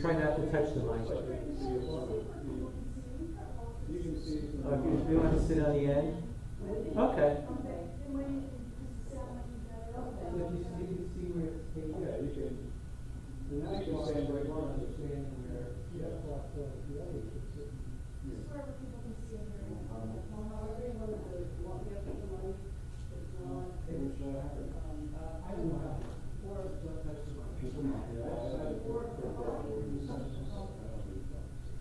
Try not to touch the mic. If you want to sit on the end? Okay. You can see where it's taking. Yeah, you can. You can stand right on, understand where. Just wherever people can see it very well. However you want to do it, you want me to put the money, it's not. I don't know how. Or. Don't touch the mic.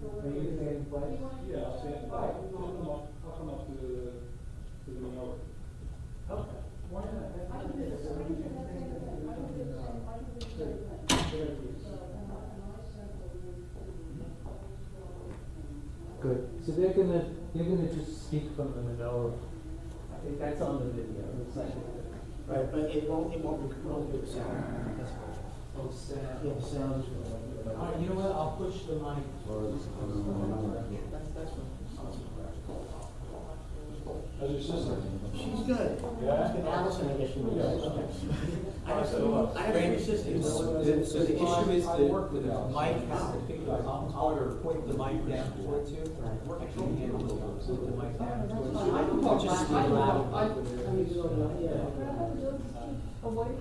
Are you in the same place? Yeah, I'll stand. I'll come up to the minority. Okay. Why not? I can do this, I can do that, I can do this, I can do this. Good. So they're gonna just speak from the middle. I think that's on the video. It's like, Right, but it won't be the sound. That's all. oh, sound. Yeah, the sound. All right, you know what? I'll push the mic. That's what. How's your sister? She's good. Yeah? She's good. Allison, I guess she was. I have two sisters. So the issue is the mic has to pick up, I'll point the mic down towards you. I can't handle it, so the mic down towards you. Just speak loud. Away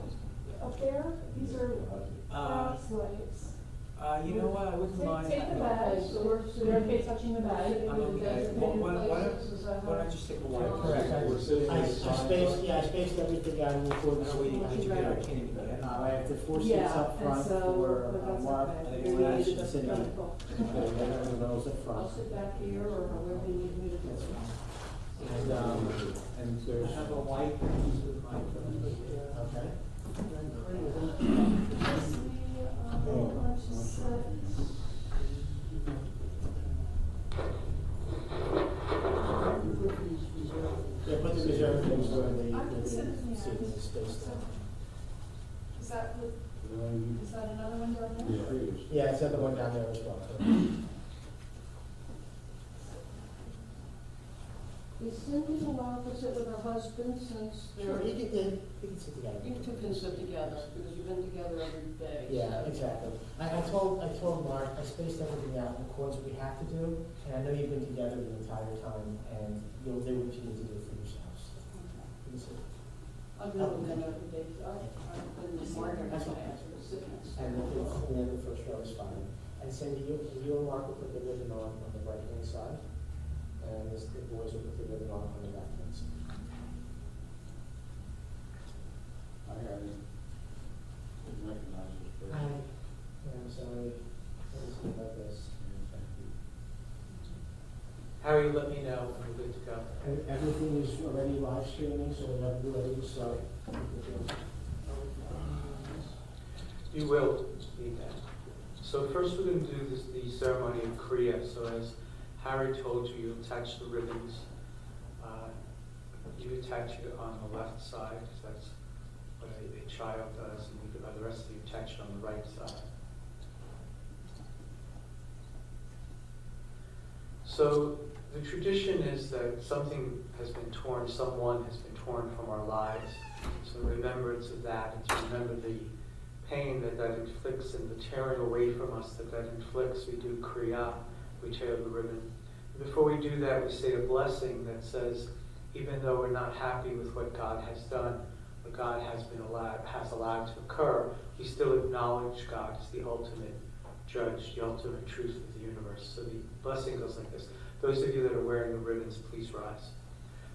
up there, these are slaves. You know what, I wouldn't mind. Take the bag, so they're okay touching the bag. I'm okay. Why don't I just take a while? Correct. We're sitting I spaced everything out in accordance No, with. wait, did you get it? I can't even get it. I have the 4 seats up front for Mark, and then we'll ask the city. And then those up front. I'll sit back here or however you need me to do it. And there's. I have a white piece of mic. Okay. Yeah, put the reserve things where the seating is spaced out. Is that another one down there? Yeah, it's the other one down there as well. Is Cindy allowed to sit with her husband since Sure, they're, you can sit together. you two can sit together, because you've been together every day? Yeah, so- exactly. I told Mark, I spaced everything out in accordance with what we have to do, and I know you've been together the entire time, and you'll do what you need to do for yourselves. You can sit. I've known them every day, I've been the martyr, That's I okay. asked her to sit next to And me. then the first row is fine. And Cindy, you and Mark will put the ribbon on the right hand side, and the boys will put the ribbon on the left hand side. I haven't recognized this person. I'm sorry. Let me see about this. Harry, let me know when we're good to go. Everything is already live streaming, so whenever you're ready to start. You will need that. So first we're going to do the ceremony of Kriya. So as Harry told you, you attach the ribbons. You attach it on the left side, because that's what a child does, and the rest of you attach it on the right side. So the tradition is that something has been torn, someone has been torn from our lives. So in remembrance of that, and to remember the pain that inflicts and the tearing away from us that inflicts, we do Kriya, we tear the ribbon. And before we do that, we say a blessing that says, even though we're not happy with what God has done, what God has allowed to occur, we still acknowledge God as the ultimate judge, the ultimate truth of the universe. So the blessing goes like this. Those of you that are wearing the ribbons, please rise.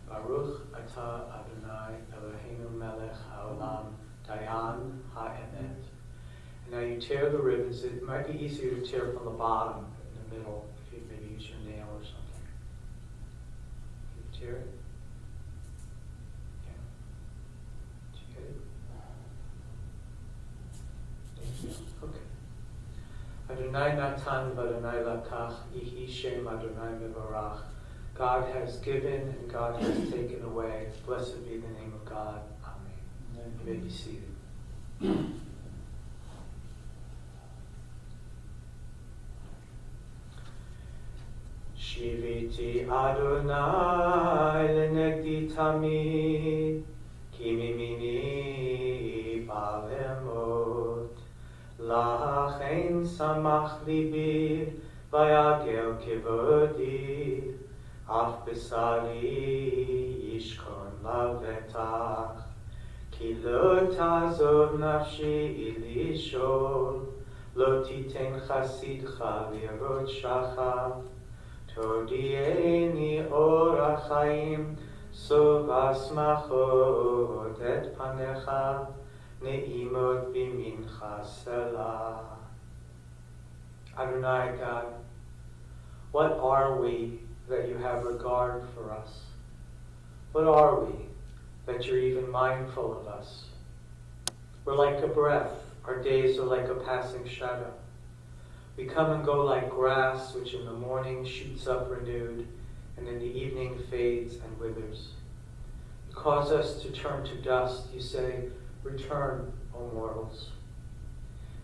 Baruch atah Adonai Eloheinu melech haolam dayan ha'emet. And now you tear the ribbons. It might be easier to tear from the bottom, in the middle, if you maybe use your nail or something. Can you tear it? Yeah. Did you get it? Okay. Adonai natan v'Adonai lakach, Yehi Shem Adonai mevarach. God has given and God has taken away. Blessed be the name of God. Amen. You may be seated. Shiviti Adonai lenegdi tamid, ki mimini balemot. Lachen samach libi, vayagel kivodi, af besari yishkon lavetach, ki lo tazor nafshi ilishol, lo titen chasidcha lirot shachar, todieni or chaim, sovas machot et panecha, ne'imot bimincha selah. Adonai God, what are we that you have regard for us? What are we that you're even mindful of us? We're like a breath. Our days are like a passing shadow. We come and go like grass, which in the morning shoots up renewed, and in the evening fades and withers. You cause us to turn to dust. You say, return, O mortals.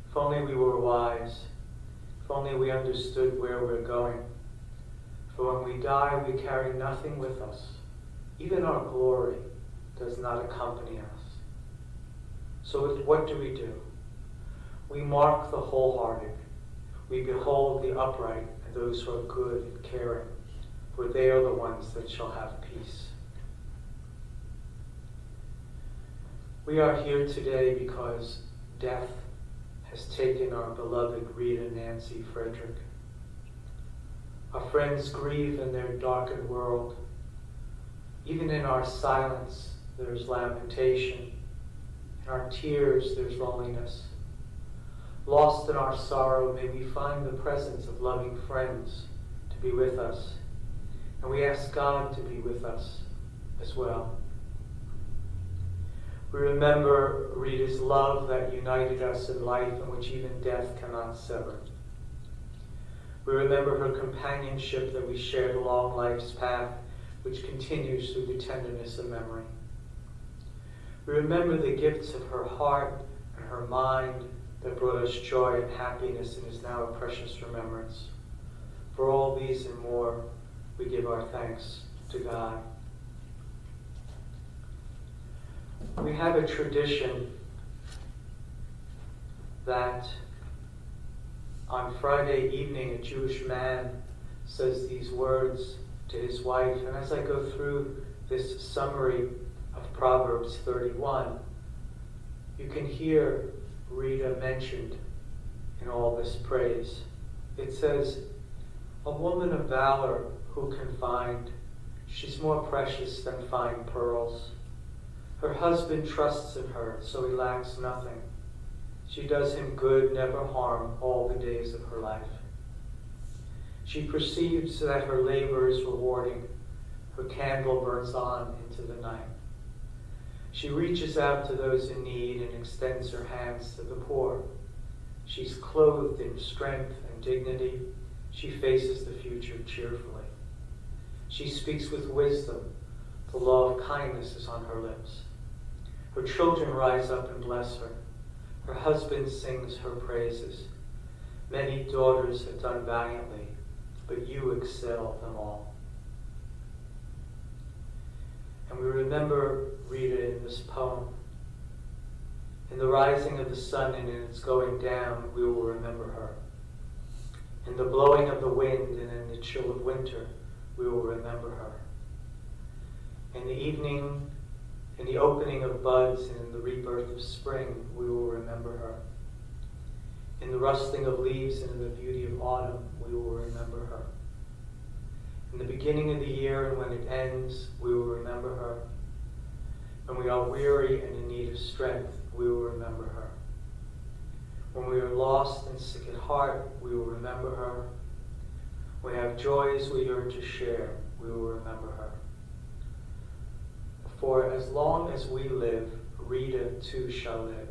If only we were wise. If only we understood where we're going. For when we die, we carry nothing with us. Even our glory does not accompany us. So what do? We mark the wholehearted. We behold the upright and those who are good and caring, for they are the ones that shall have peace. We are here today because death has taken our beloved Rita Nancy Friedrich. Our friends grieve in their darkened world. Even in our silence, there's lamentation. In our tears, there's loneliness. Lost in our sorrow, may we find the presence of loving friends to be with us. And we ask God to be with us as well. We remember Rita's love that united us in life and which even death cannot sever. We remember her companionship that we shared along life's path, which continues through the tenderness of memory. We remember the gifts of her heart and her mind that brought us joy and happiness and is now a precious remembrance. For all these and more, we give our thanks to God. We have a tradition that on Friday evening a Jewish man says these words to his wife. And as I go through this summary of Proverbs 31, you can hear Rita mentioned in all this praise. It says, a woman of valor who can find, she's more precious than fine pearls. Her husband trusts in her, so he lacks nothing. She does him good, never harm, all the days of her life. She perceives that her labor is rewarding. Her candle burns on into the night. She reaches out to those in need and extends her hands to the poor. She's clothed in strength and dignity. She faces the future cheerfully. She speaks with wisdom. The law of kindness is on her lips. Her children rise up and bless her. Her husband sings her praises. Many daughters have done valiantly, but you excel them all. And we remember Rita in this poem. In the rising of the sun and in its going down, we will remember her. In the blowing of the wind and in the chill of winter, we will remember her. In the evening, in the opening of buds and in the rebirth of spring, we will remember her. In the rustling of leaves and in the beauty of autumn, we will remember her. In the beginning of the year and when it ends, we will remember her. When we are weary and in need of strength, we will remember her. When we are lost and sick at heart, we will remember her. When we have joys we yearn to share, we will remember her. For as long as we live, Rita too shall live,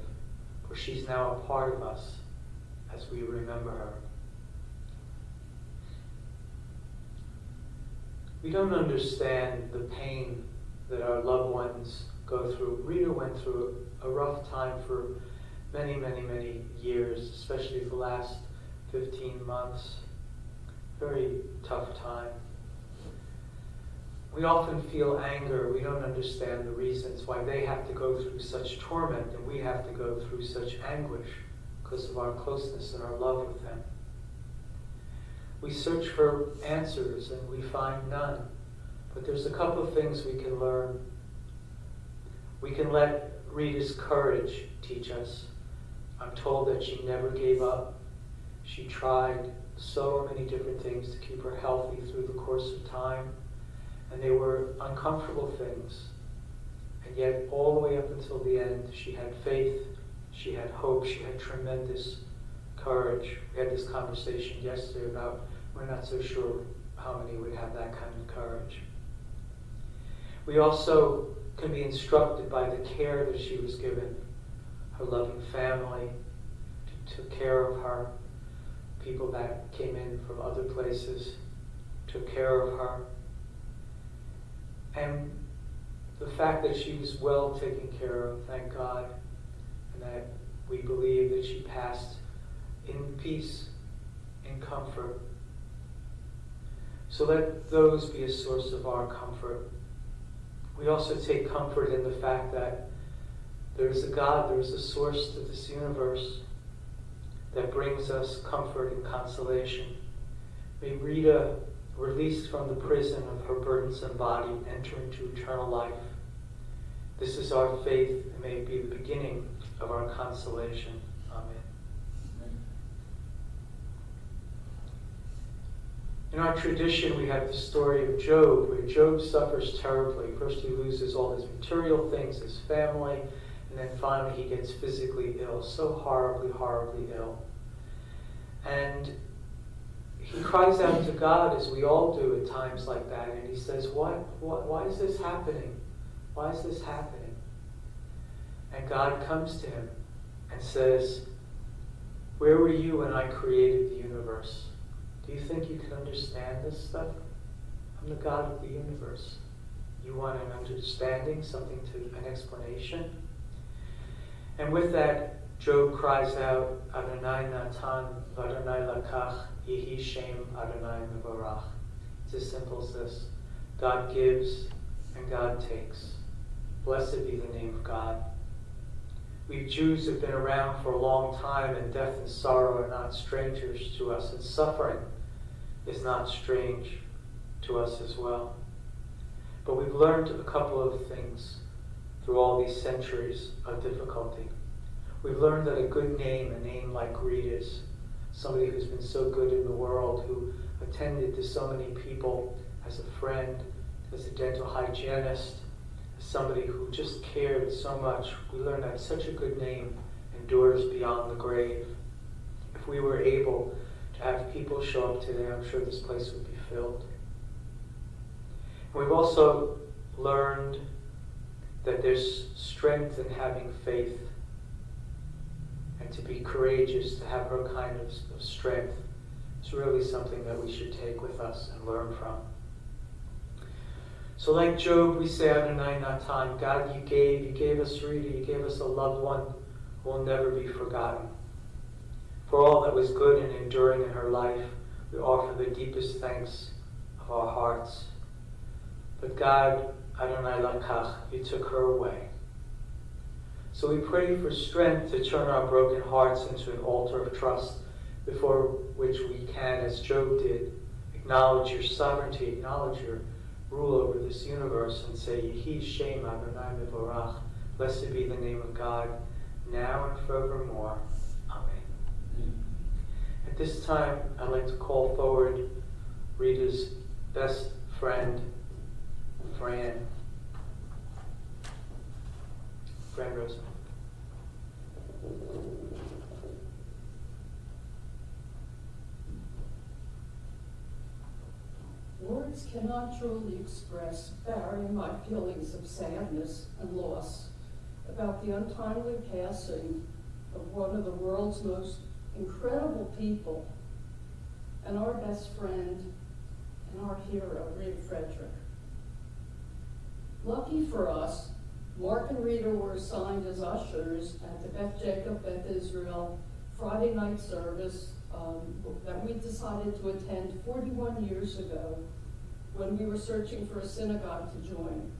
for she's now a part of us as we remember her. We don't understand the pain that our loved ones go through. Rita went through a rough time for many, many, many years, especially the last 15 months. Very tough time. We often feel anger. We don't understand the reasons why they have to go through such torment and we have to go through such anguish because of our closeness and our love with him. We search for answers and we find none, but there's a couple of things we can learn. We can let Rita's courage teach us. I'm told that she never gave up. She tried so many different things to keep her healthy through the course of time, and they were uncomfortable things. And yet, all the way up until the end, she had faith, she had hope, she had tremendous courage. We had this conversation yesterday about we're not so sure how many would have that kind of courage. We also can be instructed by the care that she was given. Her loving family took care of her. People that came in from other places took care of her. And the fact that she was well taken care of, thank God, and that we believe that she passed in peace, in comfort. So let those be a source of our comfort. We also take comfort in the fact that there is a God, there is a source to this universe that brings us comfort and consolation. May Rita, released from the prison of her burdensome body, enter into eternal life. This is our faith, and may it be the beginning of our consolation. Amen. In our tradition, we have the story of Job, where Job suffers terribly. First, he loses all his material things, his family, and then finally he gets physically ill, so horribly, horribly ill. And he cries out to God, as we all do at times like that, and he says, why is this happening? Why is this happening? And God comes to him and says, where were you when I created the universe? Do you think you can understand this stuff? I'm the God of the universe. You want an understanding, something to an explanation? And with that, Job cries out, Adonai Natan, Adonai Lakach, Yehi Shem Adonai Mevorach. It's as simple as this. God gives and God takes. Blessed be the name of God. We Jews have been around for a long time, and death and sorrow are not strangers to us, and suffering is not strange to us as well. But we've learned a couple of things through all these centuries of difficulty. We've learned that a good name, a name like Rita's, somebody who's been so good in the world, who attended to so many people as a friend, as a dental hygienist, as somebody who just cared so much. We learned that such a good name endures beyond the grave. If we were able to have people show up today, I'm sure this place would be filled. And we've also learned that there's strength in having faith, and to be courageous, to have her kind of strength. It's really something that we should take with us and learn from. So like Job, we say Adonai Natan, God, you gave us Rita, you gave us a loved one who will never be forgotten. For all that was good and enduring in her life, we offer the deepest thanks of our hearts. But God, Adonai Lakach, you took her away. So we pray for strength to turn our broken hearts into an altar of trust before which we can, as Job did, acknowledge your sovereignty, acknowledge your rule over this universe, and say, Yehi Shem Adonai Mevorach, blessed be the name of God, now and forevermore. Amen. At this time, I'd like to call forward Rita's best friend, Fran Rosen. Words cannot truly express, Barry, my feelings of sadness and loss about the untimely passing of one of the world's most incredible people and our best friend and our hero, Rita Friedrich. Lucky for us, Mark and Rita were assigned as ushers at the Beth Jacob Beth Israel Friday night service that we decided to attend 41 years ago when we were searching for a synagogue to join.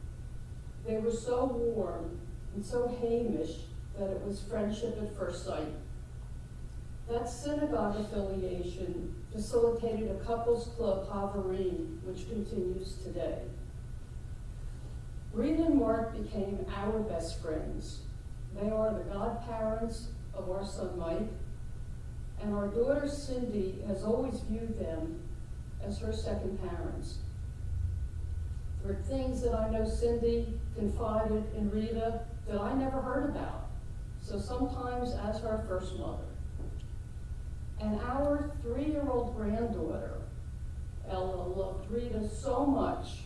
They were so warm and so Hamish that it was friendship at first sight. That synagogue affiliation facilitated a couples club Haverim, which continues today. Rita and Mark became our best friends. They are the godparents of our son Mike, and our daughter Cindy has always viewed them as her second parents. There are things that I know Cindy confided in Rita that I never heard about, so sometimes as her first mother. And our 3-year-old granddaughter, Ella, loved Rita so much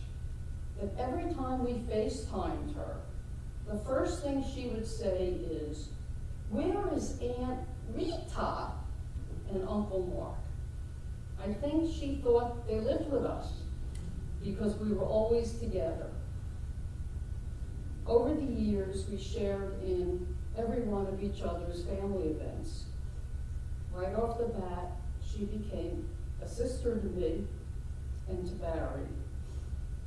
that every time we FaceTimed her, the first thing she would say is, "Where is Aunt Rita and Uncle Mark?" I think she thought they lived with us because we were always together. Over the years, we shared in every one of each other's family events. Right off the bat, she became a sister to me and to Barry.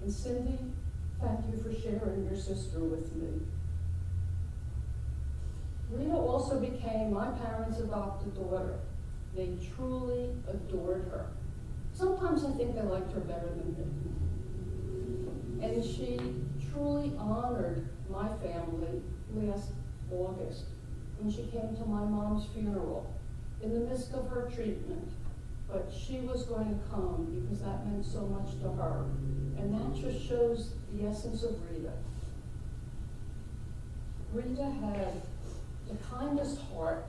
And Cindy, thank you for sharing your sister with me. Rita also became my parents' adopted daughter. They truly adored her. Sometimes I think they liked her better than me. And she truly honored my family last August when she came to my mom's funeral in the midst of her treatment. But she was going to come because that meant so much to her. And that just shows the essence of Rita. Rita had the kindest heart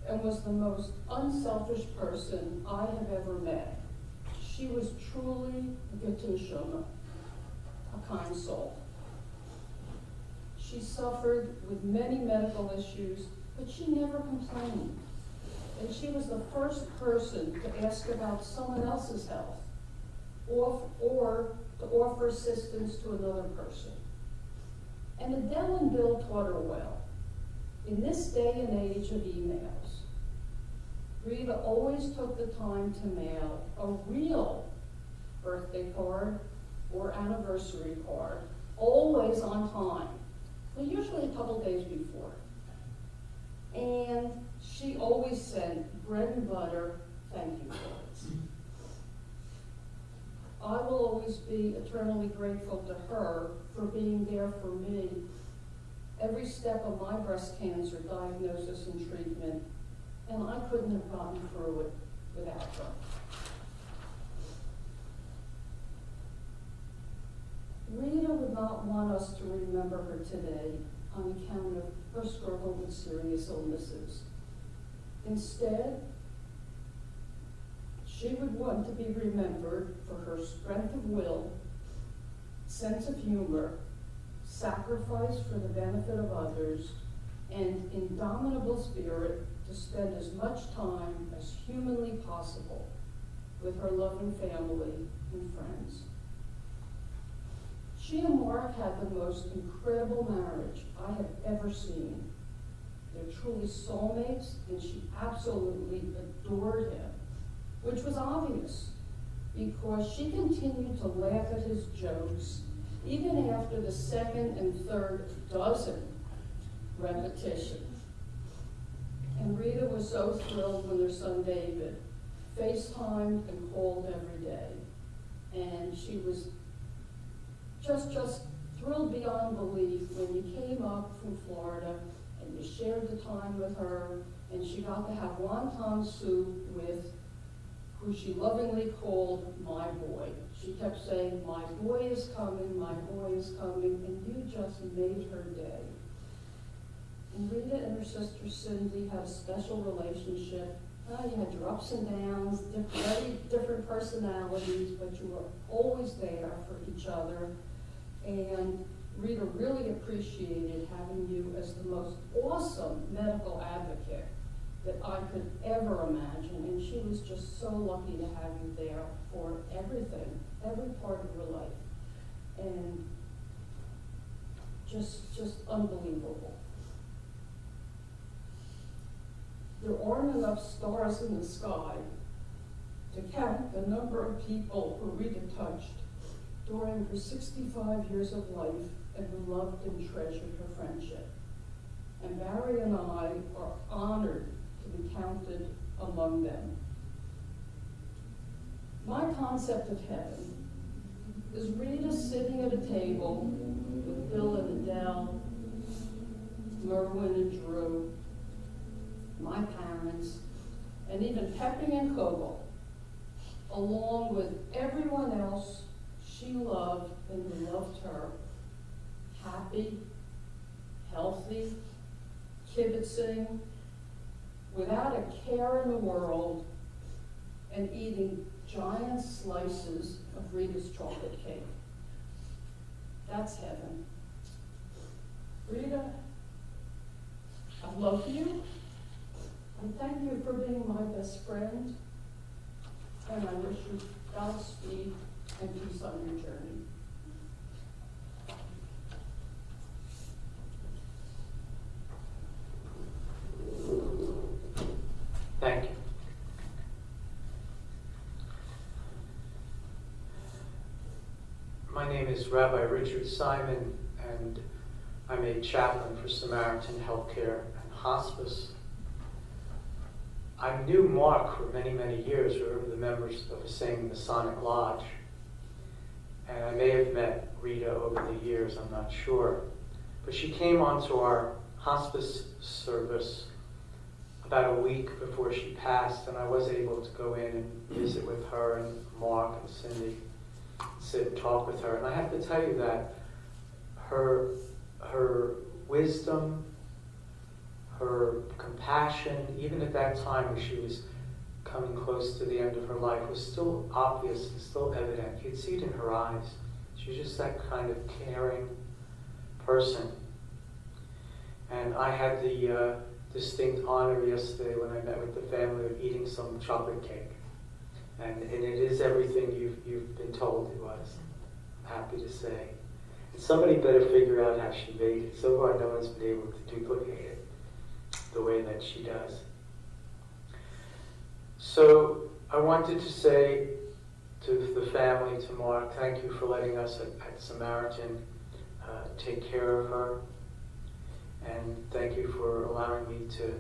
and was the most unselfish person I have ever met. She was truly a Getushama, a kind soul. She suffered with many medical issues, but she never complained. And she was the first person to ask about someone else's health or to offer assistance to another person. And Adele and Bill taught her well. In this day and age of emails, Rita always took the time to mail a real birthday card or anniversary card, always on time, well, usually a couple days before. And she always sent bread and butter thank you cards. I will always be eternally grateful to her for being there for me every step of my breast cancer diagnosis and treatment, and I couldn't have gotten through it without her. Rita would not want us to remember her today on account of her struggle with serious illnesses. Instead, she would want to be remembered for her strength of will, sense of humor, sacrifice for the benefit of others, and indomitable spirit to spend as much time as humanly possible with her loving family and friends. She and Mark had the most incredible marriage I have ever seen. They're truly soulmates, and she absolutely adored him, which was obvious because she continued to laugh at his jokes even after the second and third dozen repetitions. And Rita was so thrilled when their son David FaceTimed and called every day. And she was just thrilled beyond belief when you came up from Florida and you shared the time with her, and she got to have wonton soup with who she lovingly called my boy. She kept saying, "My boy is coming, my boy is coming," and you just made her day. And Rita and her sister Cindy had a special relationship. You had your ups and downs, very different personalities, but you were always there for each other. And Rita really appreciated having you as the most awesome medical advocate that I could ever imagine. And she was just so lucky to have you there for everything, every part of your life. And just unbelievable. There aren't enough stars in the sky to count the number of people who Rita touched during her 65 years of life and who loved and treasured her friendship. And Barry and I are honored to be counted among them. My concept of heaven is Rita sitting at a table with Bill and Adele, Merwin and Drew, my parents, and even Peppy and Kobo, along with everyone else she loved and who loved her, happy, healthy, kibitzing, without a care in the world, and eating giant slices of Rita's chocolate cake. That's heaven. Rita, I love you. I thank you for being my best friend, and I wish you Godspeed and peace on your journey. Thank you. My name is Rabbi Richard Simon, and I'm a chaplain for Samaritan Healthcare and Hospice. I knew Mark for many, many years. We were the members of the same Masonic Lodge. And I may have met Rita over the years, I'm not sure. But she came onto our hospice service about a week before she passed, and I was able to go in and visit with her and Mark and Cindy, sit and talk with her. And I have to tell you that her wisdom, her compassion, even at that time when she was coming close to the end of her life, was still obvious and still evident. You could see it in her eyes. She was just that kind of caring person. And I had the distinct honor yesterday when I met with the family of eating some chocolate cake. And it is everything you've been told it was, I'm happy to say. And somebody better figure out how she made it. So far no one's been able to duplicate it the way that she does. So I wanted to say to the family, to Mark, thank you for letting us at Samaritan take care of her. And thank you for allowing me to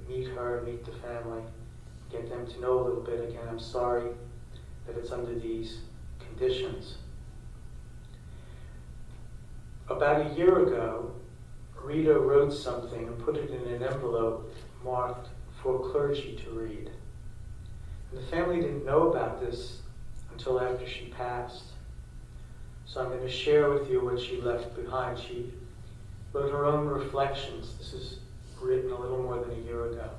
meet her, meet the family, get them to know a little bit. Again, I'm sorry that it's under these conditions. About a year ago, Rita wrote something and put it in an envelope marked for clergy to read. And the family didn't know about this until after she passed. So I'm going to share with you what she left behind. She wrote her own reflections. This is written a little more than a year ago.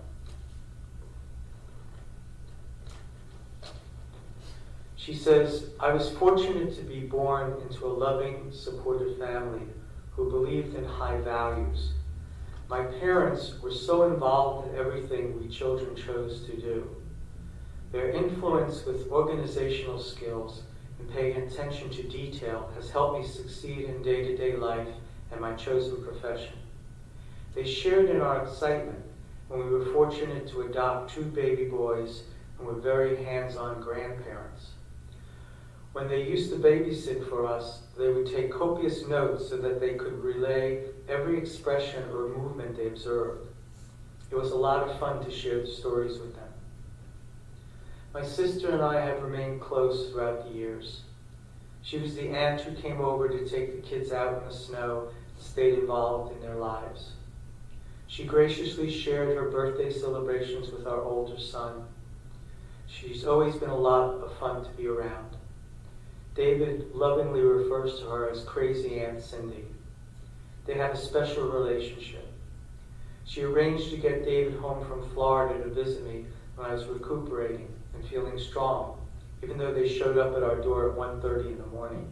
She says, I was fortunate to be born into a loving, supportive family who believed in high values. My parents were so involved in everything we children chose to do. Their influence with organizational skills and paying attention to detail has helped me succeed in day-to-day life and my chosen profession. They shared in our excitement when we were fortunate to adopt 2 baby boys and were very hands-on grandparents. When they used to babysit for us, they would take copious notes so that they could relay every expression or movement they observed. It was a lot of fun to share the stories with them. My sister and I have remained close throughout the years. She was the aunt who came over to take the kids out in the snow and stayed involved in their lives. She graciously shared her birthday celebrations with our older son. She's always been a lot of fun to be around. David lovingly refers to her as Crazy Aunt Cindy. They have a special relationship. She arranged to get David home from Florida to visit me when I was recuperating and feeling strong, even though they showed up at our door at 1:30 in the morning.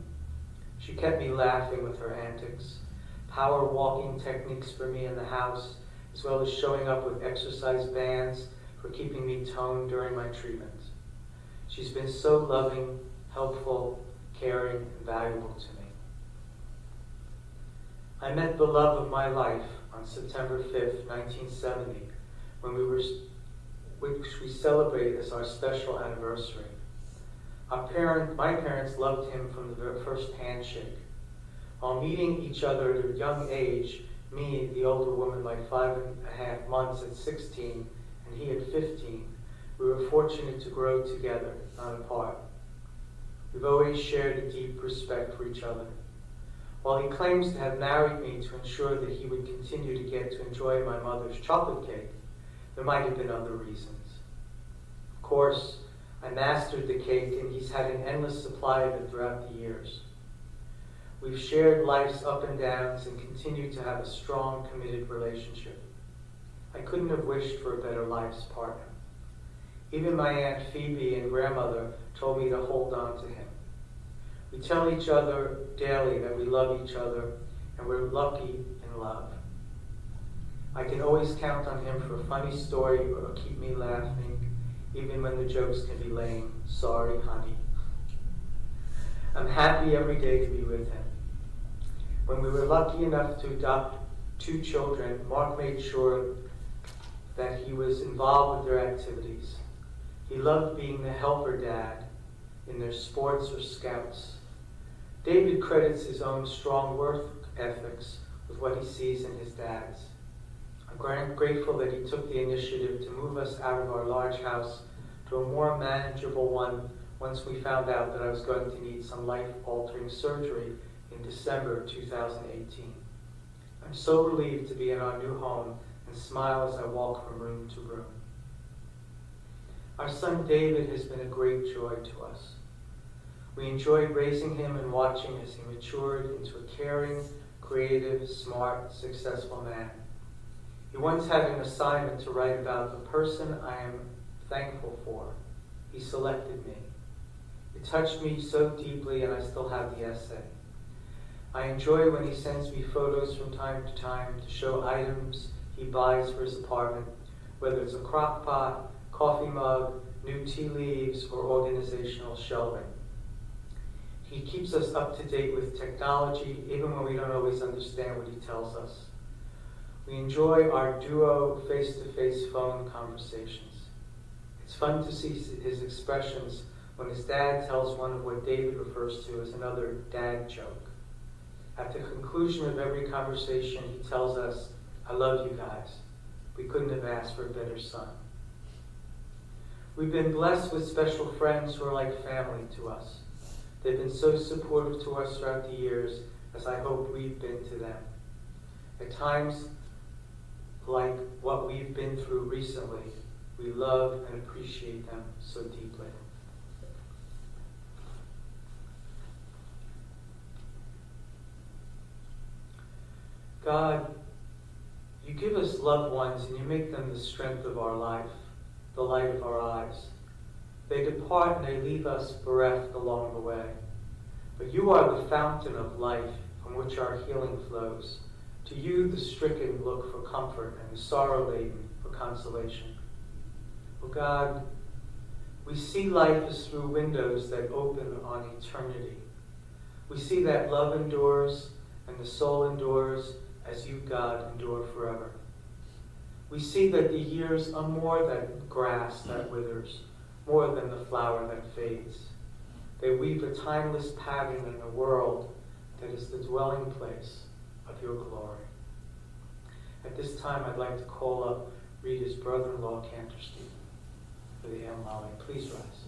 She kept me laughing with her antics, power walking techniques for me in the house, as well as showing up with exercise bands for keeping me toned during my treatment. She's been so loving, helpful, caring, and valuable to me. I met the love of my life on September 5th, 1970, which we celebrate as our special anniversary. My parents loved him from the very first handshake. While meeting each other at a young age, me, the older woman by 5.5 months at 16, and he at 15, we were fortunate to grow together, not apart. We've always shared a deep respect for each other. While he claims to have married me to ensure that he would continue to get to enjoy my mother's chocolate cake, there might have been other reasons. Of course, I mastered the cake, and he's had an endless supply of it throughout the years. We've shared life's up and downs and continue to have a strong, committed relationship. I couldn't have wished for a better life's partner. Even my Aunt Phoebe and grandmother told me to hold on to him. We tell each other daily that we love each other, and we're lucky in love. I can always count on him for a funny story or keep me laughing, even when the jokes can be lame. Sorry, honey. I'm happy every day to be with him. When we were lucky enough to adopt 2 children, Mark made sure that he was involved with their activities. He loved being the helper dad in their sports or scouts. David credits his own strong work ethics with what he sees in his dad's. I'm grateful that he took the initiative to move us out of our large house to a more manageable one once we found out that I was going to need some life-altering surgery in December 2018. I'm so relieved to be in our new home and smile as I walk from room to room. Our son David has been a great joy to us. We enjoyed raising him and watching as he matured into a caring, creative, smart, successful man. He once had an assignment to write about the person I am thankful for. He selected me. It touched me so deeply, and I still have the essay. I enjoy when he sends me photos from time to time to show items he buys for his apartment, whether it's a crock pot, coffee mug, new tea leaves, or organizational shelving. He keeps us up to date with technology, even when we don't always understand what he tells us. We enjoy our duo face-to-face phone conversations. It's fun to see his expressions when his dad tells one of what David refers to as another dad joke. At the conclusion of every conversation, he tells us, "I love you guys. We couldn't have asked for a better son." We've been blessed with special friends who are like family to us. They've been so supportive to us throughout the years, as I hope we've been to them. At times, like what we've been through recently, we love and appreciate them so deeply. God, you give us loved ones and you make them the strength of our life, the light of our eyes. They depart and they leave us bereft along the way. But you are the fountain of life from which our healing flows. To you the stricken look for comfort and the sorrow-laden for consolation. Oh God, we see life as through windows that open on eternity. We see that love endures and the soul endures as you, God, endure forever. We see that the years are more than grass that withers, more than the flower that fades. They weave a timeless pattern in a world that is the dwelling place of your glory. At this time, I'd like to call up Rita's brother-in-law, Cantor Stephen, for the MLA. Please rise.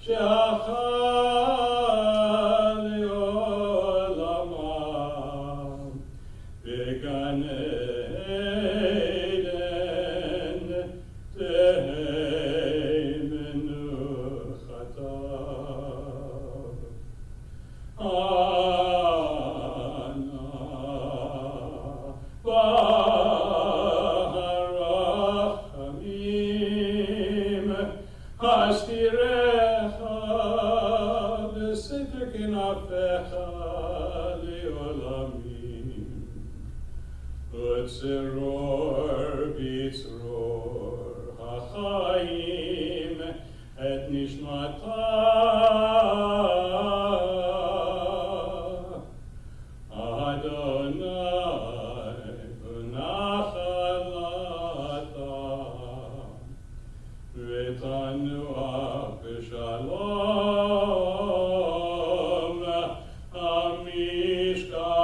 Shachar בצרור החיים את נשמתה אדוני ונחלתה ותנוח בשלום המשכבה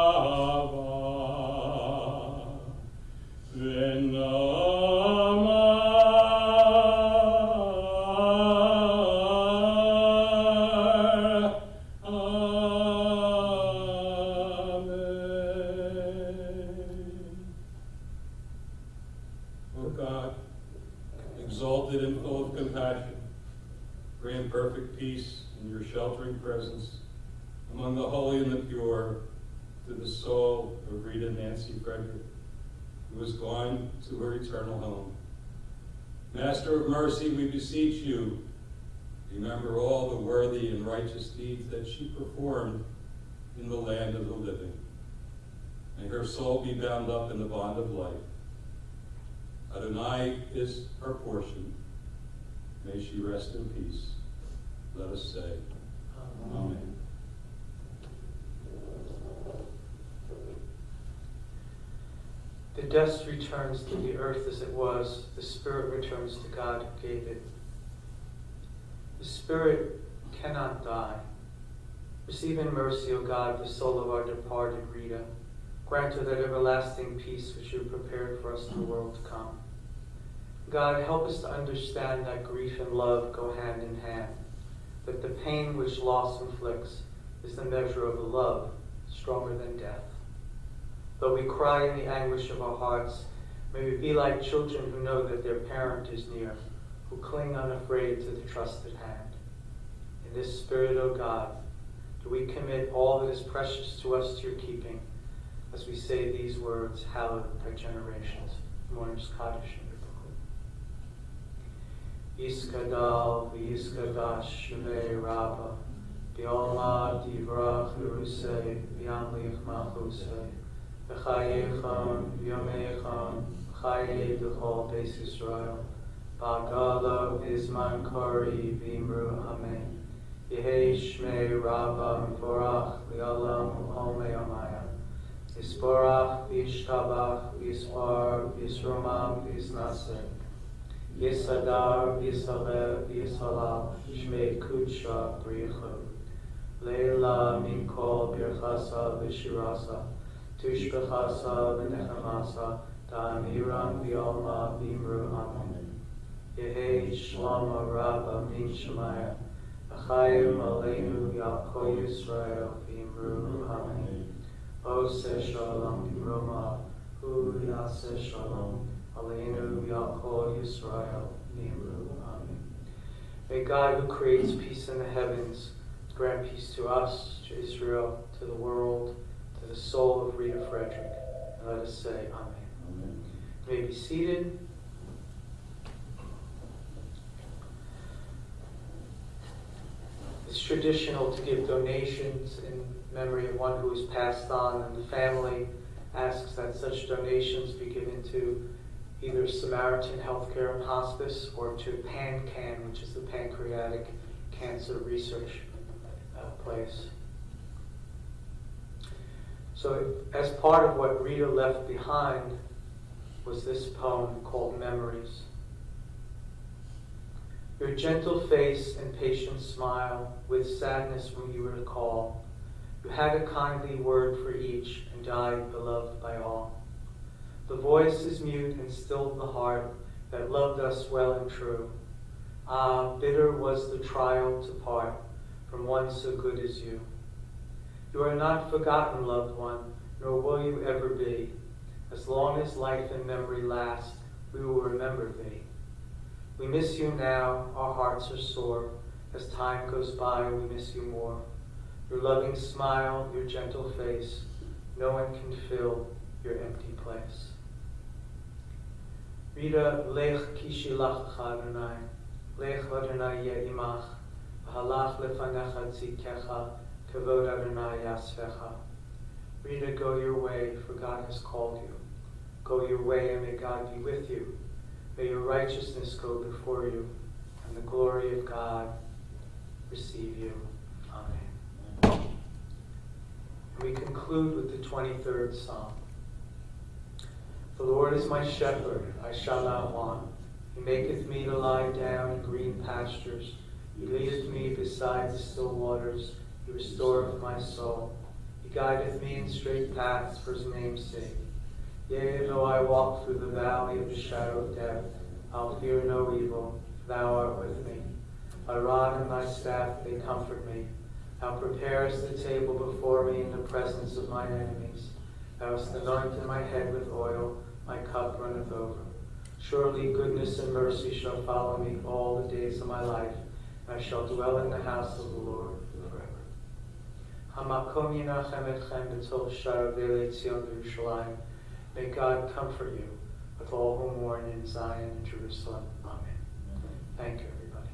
exalted and full of compassion, grant perfect peace in your sheltering presence among the holy and the pure to the soul of Rita Nancy Friedrich, who is gone to her eternal home. Master of mercy, we beseech you, remember all the worthy and righteous deeds that she performed in the land of the living. May her soul be bound up in the bond of life. Adonai is her portion. May she rest in peace. Let us say, Amen. The dust returns to the earth as it was. The spirit returns to God who gave it. The spirit cannot die. Receive in mercy, O God, the soul of our departed Rita. Grant her that everlasting peace which you prepared for us in the world to come. God, help us to understand that grief and love go hand in hand, that the pain which loss inflicts is the measure of a love stronger than death. Though we cry in the anguish of our hearts, may we be like children who know that their parent is near, who cling unafraid to the trusted hand. In this spirit, O God, do we commit all that is precious to us to your keeping, as we say these words, hallowed by generations. Mourners Kaddish in your book. Yiskadal v'yiskadash shemei rabba, bi'olma divrach l'rusei, v'yamlich machusei, v'chayechon v'yomechon, v'chayei d'chol beis Yisrael, ba'gala v'izman kori v'imru amen. Yehei shmei rabba m'vorach v'yalam ol me'amaya. Yisporach v'yishtabach v'yispar v'yisromam v'yisnaseh. Yisadar v'yisaleh v'yisalal shmei kudsha brichu. Leila min kol birchasa v'shirasa. Tushbechasa v'nechamasa da'amiram v'yolma v'imru amen. Yehei shlama rabba min shemaya. Achayim aleinu ya'ko Yisrael v'imru amen. Oseh shalom v'roma, hu yaseh shalom, aleinu ya'ko Yisrael v'imru amen. May God, who creates peace in the heavens, grant peace to us, to Israel, to the world, to the soul of Rita Friedrich. And let us say amen. Amen. You may be seated. It's traditional to give donations in memory of one who has passed on, and the family asks that such donations be given to either Samaritan Healthcare and Hospice or to PanCan, which is the Pancreatic Cancer Research place. So as part of what Rita left behind was this poem called Memories. Your gentle face and patient smile, with sadness when you recall, you had a kindly word for each and died beloved by all. The voice is mute and stilled the heart that loved us well and true. Ah, bitter was the trial to part from one so good as you. You are not forgotten, loved one, nor will you ever be. As long as life and memory last, we will remember thee. We miss you now, our hearts are sore. As time goes by, we miss you more. Your loving smile, your gentle face, no one can fill your empty place. Rita, lech kishilach Adonai, lech Adonai ye'imach, v'halach lefanecha tzidkecha, kavod Adonai yasvecha. Rita, go your way, for God has called you. Go your way, and may God be with you. May your righteousness go before you, and the glory of God receive you. Amen. And we conclude with the 23rd Psalm. The Lord is my shepherd, I shall not want. He maketh me to lie down in green pastures. He leadeth me beside the still waters. He restoreth my soul. He guideth me in straight paths for his name's sake. Yea, though I walk through the valley of the shadow of death, I'll fear no evil, for thou art with me. Thy rod and thy staff, they comfort me. Thou preparest the table before me in the presence of mine enemies. Thou hast anointed my head with oil, my cup runneth over. Surely goodness and mercy shall follow me all the days of my life, and I shall dwell in the house of the Lord forever. Hamakom yinachem etchem b'tol shar v'elei Tzion v'Yerushalayim. May God comfort you with all who mourn in Zion and Jerusalem. Amen. Thank you, everybody.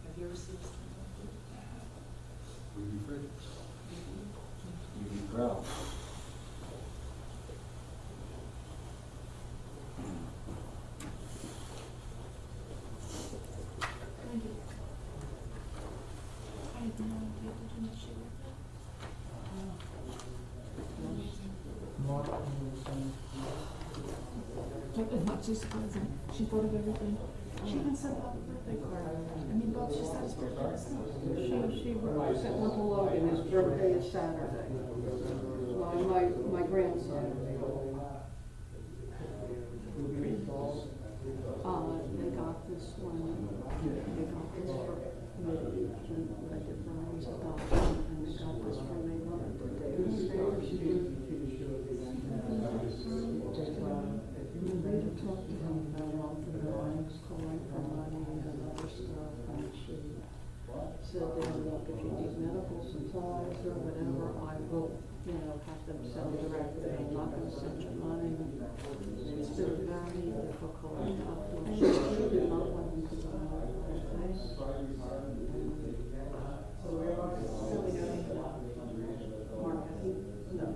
Have you ever seen this? Friedrich. Proud. I had no idea they didn't share that. Like, as much as she thought of everything. She even sent out a birthday card. I mean, Bob, she said his birthday is She sent one to Logan, his birthday is Saturday. My grandson. They got this one, they got this for me, and I did Brian's adoption, and they got this for me, wanted to demonstrate. Rita talked to him about the banks calling for money and other stuff, and she said that, look, if you need medical supplies or whatever, I will, have them send directly. I'm not gonna send you money. It's been very difficult and tough. She did not want them to go out. Mark, no.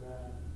that